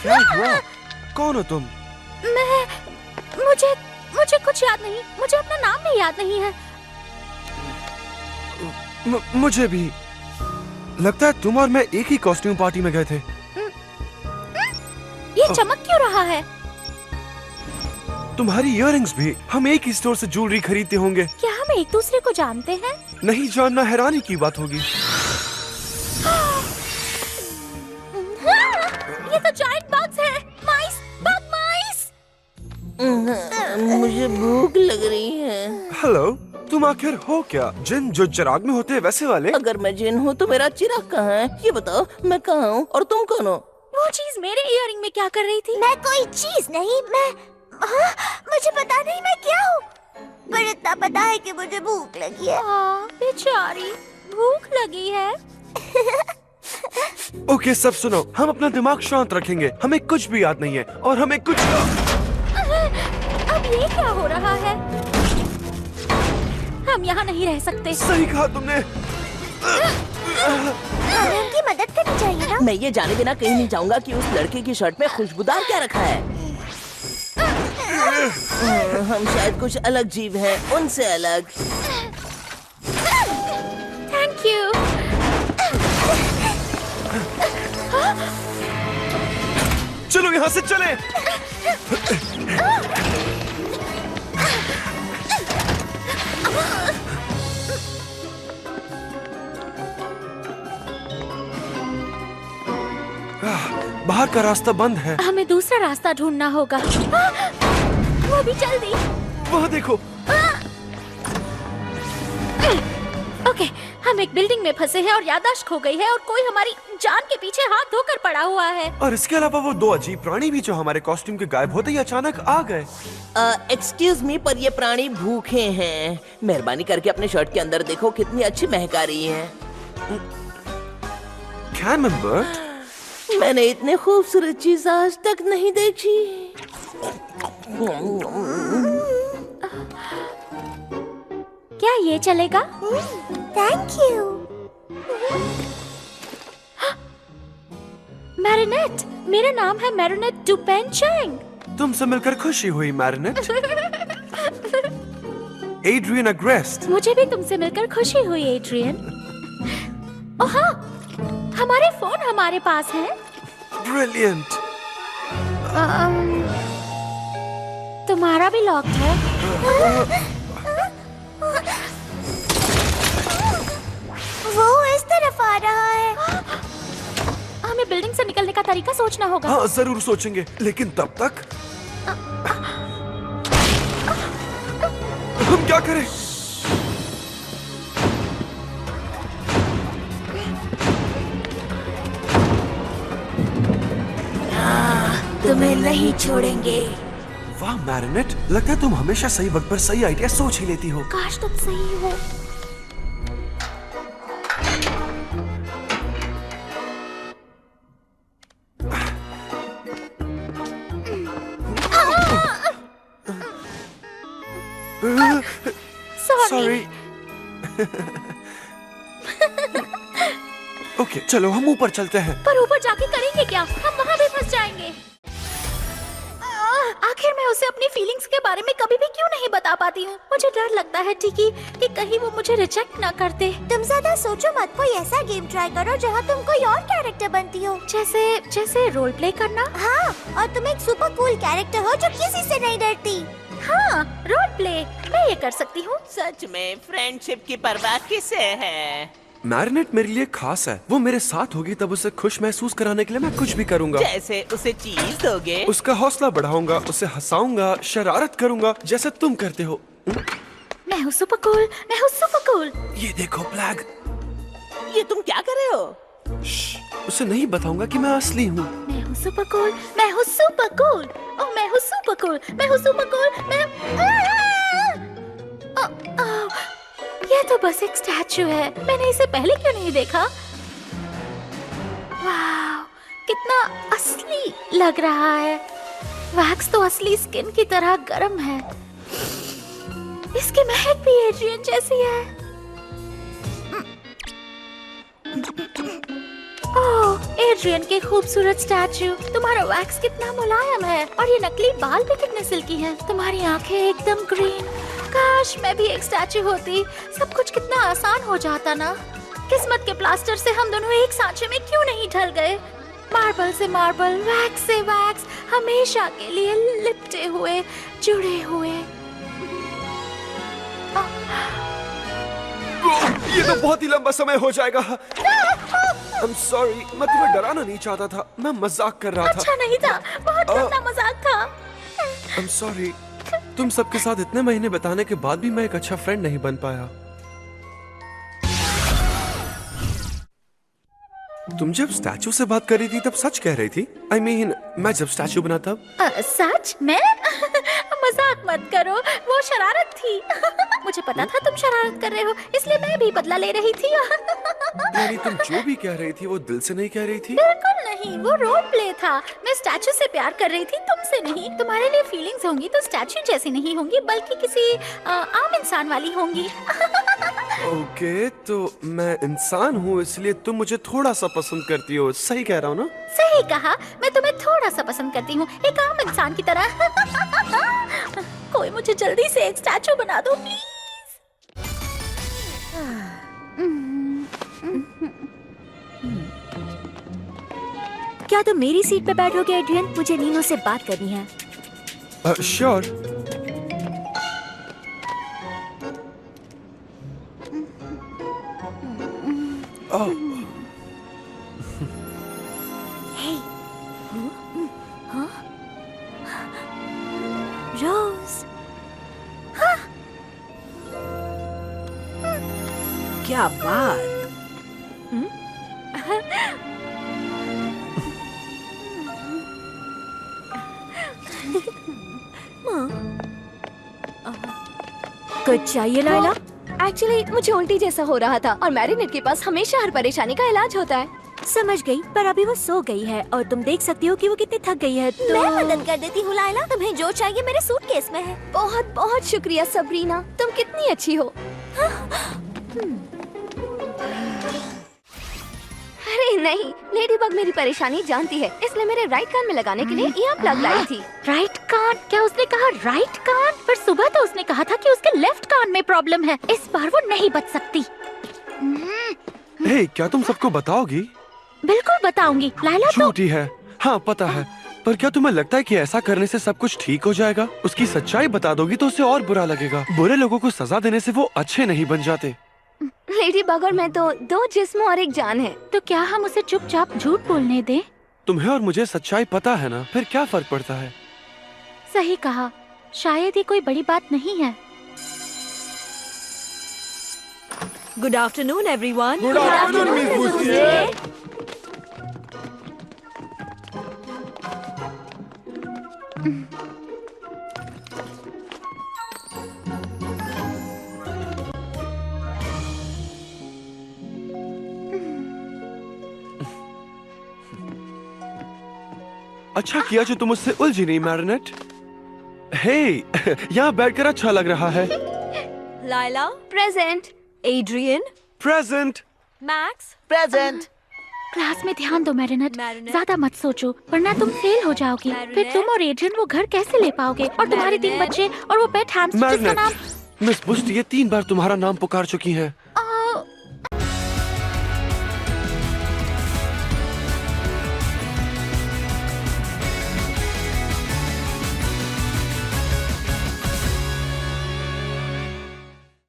क्या हुआ? कौन हो तुम? मुझे मुझे कुछ याद नहीं। मुझे अपना नाम भी याद नहीं है। मुझे भी लगता है तुम और मैं एक ही कॉस्ट्यूम पार्टी में गए थे। ये चमक क्यों रहा है? तुम्हारी इयररिंग्स भी। हम एक ही स्टोर से ज्वेलरी खरीदते होंगे। क्या हम एक दूसरे को जानते हैं? नहीं जानना हैरानी की बात होगी। ये तो जायंट बग्स हैं। माइस, बग माइस। मुझे भूख लग रही है। हेलो, तुम आखिर हो क्या? जिन जो चिराग में होते हैं वैसे वाले? अगर मैं जिन हूँ तो मेरा चिराग कहाँ है? ये बताओ, मैं कहाँ हूँ और तुम कौन हो? वो चीज मेरे इयररिंग में क्या कर रही थी? मैं कोई चीज नहीं, मुझे पता नहीं मैं क्या हूँ, पर इतना पता है कि मुझे भूख लगी है। बेचारी, भूख लगी है। ओके, सब सुनो। हम अपना दिमाग शांत रखेंगे। हमें कुछ भी याद नहीं है और हमें कुछ। अब ये क्या हो रहा है? हम यहाँ नहीं रह सकते। सही कहा तुमने। हमें उनकी मदद करनी चाहिए ना? मैं ये जाने बिना कहीं नहीं जाऊंगा कि उस लड़के की शर्ट में खुशबूदार क्या रखा है। हम शायद कुछ अलग जीव हैं, उनसे अलग। Thank you. चलो यहाँ से चलें। बाहर का रास्ता बंद है। हमें दूसरा रास्ता ढूंढना होगा। वो भी जल्दी। वहाँ देखो। ओके, हम एक बिल्डिंग में फंसे हैं और याददाश्त खो गई है और कोई हमारी जान के पीछे हाथ धोकर पड़ा हुआ है। और इसके अलावा वो दो अजीब प्राणी भी जो हमारे कॉस्ट्यूम के गायब होते ही अचानक आ गए। एक्सक्यूज मी, पर ये प्राणी भूखे हैं। मेहरबानी करके अपने शर्ट के अंदर देखो, कितनी अच्छी महक आ रही है। कैमम्बर्ट, मैंने इतने खूबसूरत चीज आज तक नहीं देखी। क्या ये चलेगा? Thank you. मैरिनेट, मेरा नाम है मैरिनेट डुपेन चैंग। तुमसे मिलकर खुशी हुई मैरिनेट। एड्रियन अग्रेस्ट। मुझे भी तुमसे मिलकर खुशी हुई एड्रियन। ओह हाँ, हमारे फोन हमारे पास हैं। ब्रिलियंट। तुम्हारा भी लॉक है। वो इस तरफ आ रहा है। हमें बिल्डिंग से निकलने का तरीका सोचना होगा। हाँ, जरूर सोचेंगे, लेकिन तब तक हम क्या करें? तुम्हें नहीं छोड़ेंगे। वाह मैरिनेट, लगता है तुम हमेशा सही वक्त पर सही आइडिया सोच ही लेती हो। काश तुम सही हो। सॉरी। ओके, चलो हम ऊपर चलते हैं। पर ऊपर जाके करेंगे क्या? हम वहाँ भी फंस जाएंगे। आखिर मैं उसे अपनी फीलिंग्स के बारे में कभी भी क्यों नहीं बता पाती हूँ? मुझे डर लगता है टिकी कि कहीं वो मुझे रिजेक्ट ना कर दे। तुम ज्यादा सोचो मत, कोई ऐसा गेम ट्राई करो जहाँ तुम कोई और कैरेक्टर बनती हो। जैसे रोल प्ले करना। हाँ, और तुम एक सुपर कूल कैरेक्टर हो जो किसी से नहीं डरती। हाँ, रोल प्ले मैं ये कर सकती हूँ। सच में फ्रेंडशिप की परवाह किसे है? मैरिनेट मेरे लिए खास है। वो मेरे साथ होगी तब उसे खुश महसूस कराने के लिए मैं कुछ भी करूंगा। जैसे उसे चीज दोगे? उसका हौसला बढ़ाऊंगा, उसे हंसाऊंगा, शरारत करूंगा जैसे तुम करते हो। मैं हूँ सुपर कूल, मैं हूँ सुपर कूल। ये देखो फ्लैग। ये तुम क्या कर रहे हो? उसे नहीं बताऊंगा कि मैं असली हूँ। मैं हूँ सुपर कूल, मैं हूँ सुपर कूल। ओह, मैं हूँ सुपर कूल, मैं हूँ सुपर कूल, मैं। ये तो बस एक स्टैचू है। मैंने इसे पहले क्यों नहीं देखा? वाह, कितना असली लग रहा है। वैक्स तो असली स्किन की तरह गर्म है। इसकी महक भी एड्रियन जैसी है। ओह, एड्रियन के खूबसूरत स्टैचू, तुम्हारा वैक्स कितना मुलायम है और ये नकली बाल भी कितने सिल्की हैं। तुम्हारी आंखें एकदम ग्रीन। काश मैं भी एक स्टैचू होती, सब कुछ कितना आसान हो जाता ना। किस्मत के प्लास्टर से हम दोनों एक सांचे में क्यों नहीं ढल गए। मार्बल से मार्बल, वैक्स से वैक्स, हमेशा के लिए लिपटे हुए, जुड़े हुए। ये तो बहुत ही लंबा समय हो जाएगा। I'm sorry, मैं तुम्हें डराना नहीं चाहता था, मैं मजाक कर रहा था। अच्छा नहीं था, बहुत गंदा मजाक था। I'm sorry, तुम सबके साथ इतने महीने बिताने के बाद भी मैं एक अच्छा फ्रेंड नहीं बन पाया। तुम जब स्टैचू से बात कर रही थी तब सच कह रही थी? I mean, मैं जब स्टैचू बना तब? सच में? मजाक मत करो, वो शरारत थी। मुझे पता था तुम शरारत कर रहे हो, इसलिए मैं भी बदला ले रही थी। यानी तुम जो भी कह रही थी वो दिल से नहीं कह रही थी? बिल्कुल नहीं, वो रोल प्ले था। मैं स्टैचू से प्यार कर रही थी, तुमसे नहीं। तुम्हारे लिए फीलिंग्स होंगी तो स्टैचू जैसी नहीं होंगी, बल्कि किसी आम इंसान वाली होंगी। ओके, तो मैं इंसान हूँ इसलिए तुम मुझे थोड़ा सा पसंद करती हो, सही कह रहा हूँ ना? सही कहा, मैं तुम्हें थोड़ा सा पसंद करती हूँ, एक आम इंसान की तरह। कोई मुझे जल्दी से एक स्टैचू बना दो प्लीज। क्या तुम मेरी सीट पे बैठोगे एड्रियन? मुझे नीनो से बात करनी है। श्योर। रोज, क्या बात। कुछ चाहिए लाइला? एक्चुअली मुझे उल्टी जैसा हो रहा था और मैरिनेट के पास हमेशा हर परेशानी का इलाज होता है। समझ गई, पर अभी वो सो गई है और तुम देख सकती हो कि वो कितनी थक गई है। तो मैं मदद कर देती हूँ लाइला, तुम्हें जो चाहिए मेरे सूटकेस में है। बहुत बहुत शुक्रिया सबरीना, तुम कितनी अच्छी हो। अरे नहीं, लेडीबग मेरी परेशानी जानती है, इसलिए मेरे राइट कान में लगाने के लिए ईयर प्लग लाई थी। राइट कान? क्या उसने कहा राइट कान? पर सुबह तो उसने कहा था कि उसके लेफ्ट कान में प्रॉब्लम है। इस बार वो नहीं बच सकती। हे, क्या तुम सबको बताओगी? बिल्कुल बताऊंगी लाइला। तो झूठी है, हाँ पता है, पर क्या तुम्हें लगता है कि ऐसा करने से सब कुछ ठीक हो जाएगा? उसकी सच्चाई बता दोगी तो उसे और बुरा लगेगा। बुरे लोगों को सजा देने से वो अच्छे नहीं बन जाते। लेडीबग और मैं तो दो जिस्म और एक जान है। तो क्या हम उसे चुपचाप झूठ बोलने दें? तुम्हें और मुझे सच्चाई पता है ना, फिर क्या फर्क पड़ता है? सही कहा, शायद ये कोई बड़ी बात नहीं है। Good afternoon everyone. Good afternoon miss Bustier. अच्छा किया जो तुम मुझसे उलझी नहीं मैरिनेट। हे, यहाँ बैठकर अच्छा लग रहा है। Layla present. Adrian present. Max present. Class में ध्यान दो मैरिनेट, मैरिनेट। ज्यादा मत सोचो वरना तुम फेल हो जाओगी। फिर मैरिनेट। तुम और एड्रियन वो घर कैसे ले पाओगे? और तुम्हारे 3 मैरिनेट। बच्चे और वो पेट हैम्स्टर जिसका मैरिनेट, नाम। मिस बुस्ट ये 3 बार तुम्हारा नाम पुकार चुकी हैं।